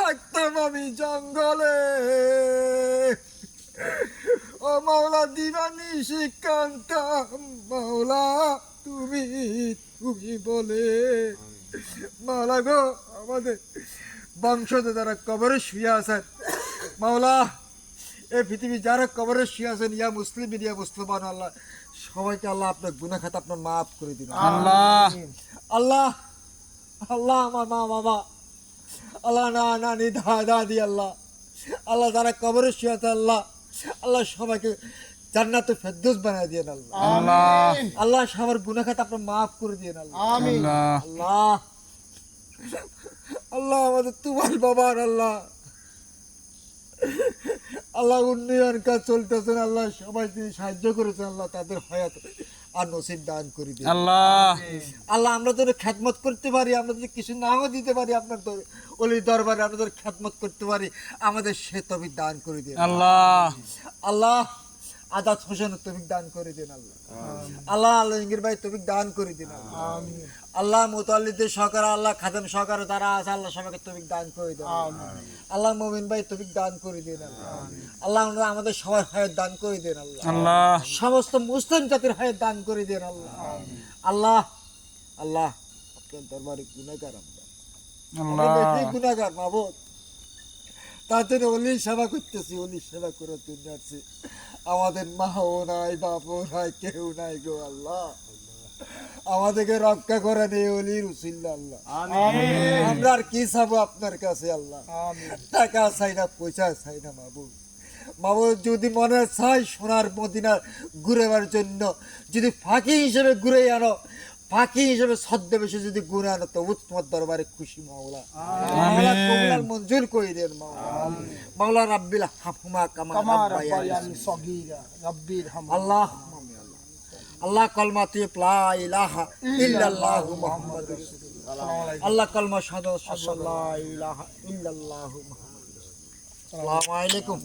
থাকতাম আমি জঙ্গলে। ও মাওলা দিবানি শিকান্তাম, মাওলা তুমি তুমি বলে। মাওলা গো, আমাদের বংশধর যারা কবরে শুয়ে আছেন, মাওলা এই পৃথিবী যারা কবরে শুয়ে আছেন, ইয়া মুসলিম ইয়া মুসলমান, আল্লাহ সবাইকে আল্লাহ আপনার গুনাহ খাতা আপনার মাফ করে দিন আল্লাহ। আল্লাহ। আল্লাহ আমার মা বাবা, আল্লাহ না নানি দাদি, আল্লাহ আল্লাহ যারা কবরে শুয়ে আছে, আল্লাহ আল্লাহ সবাইকে জান্নাতুল ফেরদৌস বানায় দিয়েন আল্লাহ। আল্লাহ। আল্লাহ সবার গুনাহ খাতা আপনার মাফ করে দিয়েন আল্লাহ। আল্লাহ। আল্লাহ আল্লাহ আমাদের তোমার বাবার আল্লাহ আল্লাহ উন্নয়ন কাজ চলতেছেন, আল্লাহ সবাইকে সাহায্য করেছেন, আল্লাহ তাদের হায়াত আর নসিব দান করে দিন আল্লাহ। আল্লাহ। আমরা যদি খ্যাতমত করতে পারি, আমরা যদি কিছু নাও দিতে পারি আপনার অলির দরবারে, আমরা যদি খ্যাতমত করতে পারি, আমাদের সে তৌফিক দান করে দিন আল্লাহ। আল্লাহ। আজাদ হোসেন তৌফিক দান করে দিন আল্লাহ। আল্লাহ আলমগীর ভাই তৌফিক দান করে দিন আল্লাহ। আল্লাহ মুতাল্লিদের সহকারে, আল্লাহ খাদেম সহকারে যারা আছে, আল্লাহ সবাইকে তৌফিক দান করে দিন আল্লাহ। মুমিন ভাই তৌফিক দান করে দিন আল্লাহ। আল্লাহ আমাদের সবার হায়াত দান করে দিন আল্লাহ। আল্লাহ। সমস্ত মুসলিম জাতির হায়াত দান করে দিন আল্লাহ। আল্লাহ আল্লাহ আপনার দরবারে গুনাহগার, আমরা বেশি গুনাহগার মাবুদ, তার জন্য অলির সেবা করতেছি, অলির সেবা করে তুমি আসছি। আমাদের মাও নাই, বাপও নাই, কেউ নাই গো আল্লাহ, আমাদেরকে রক্ষা করে নেই অলির উসিল্লা আল্লাহ। আমরা আর কি চাবো আপনার কাছে আল্লাহ? টাকা চাই না, পয়সা চাই না মাবুদ। মাবুদ যদি মনে চাই সোনার মদিনার ঘুরেবার জন্য, যদি ফাঁকি হিসেবে ঘুরে আনো, ফাঁকি হিসেবে ছদ্মবেশে যদি ঘুরে আনো, তবু তোমার দরবারে খুশি মাওলা। মাওলা কবুল মঞ্জুর করে দেন মাওলা। মাওলা রাব্বিল হাফমা কামা রাব্বায়ানি সগীরা রাব্বির হাম। আল্লাহ আল্লাহ কলমা তুই লা ইলাহা ইল্লাল্লাহু মুহাম্মাদুর রাসূলুল্লাহ। আল্লাহ কলমা শাহাদাত লা ইলাহা ইল্লাল্লাহু মুহাম্মাদুর রাসূলুল্লাহ। আসসালামু আলাইকুম।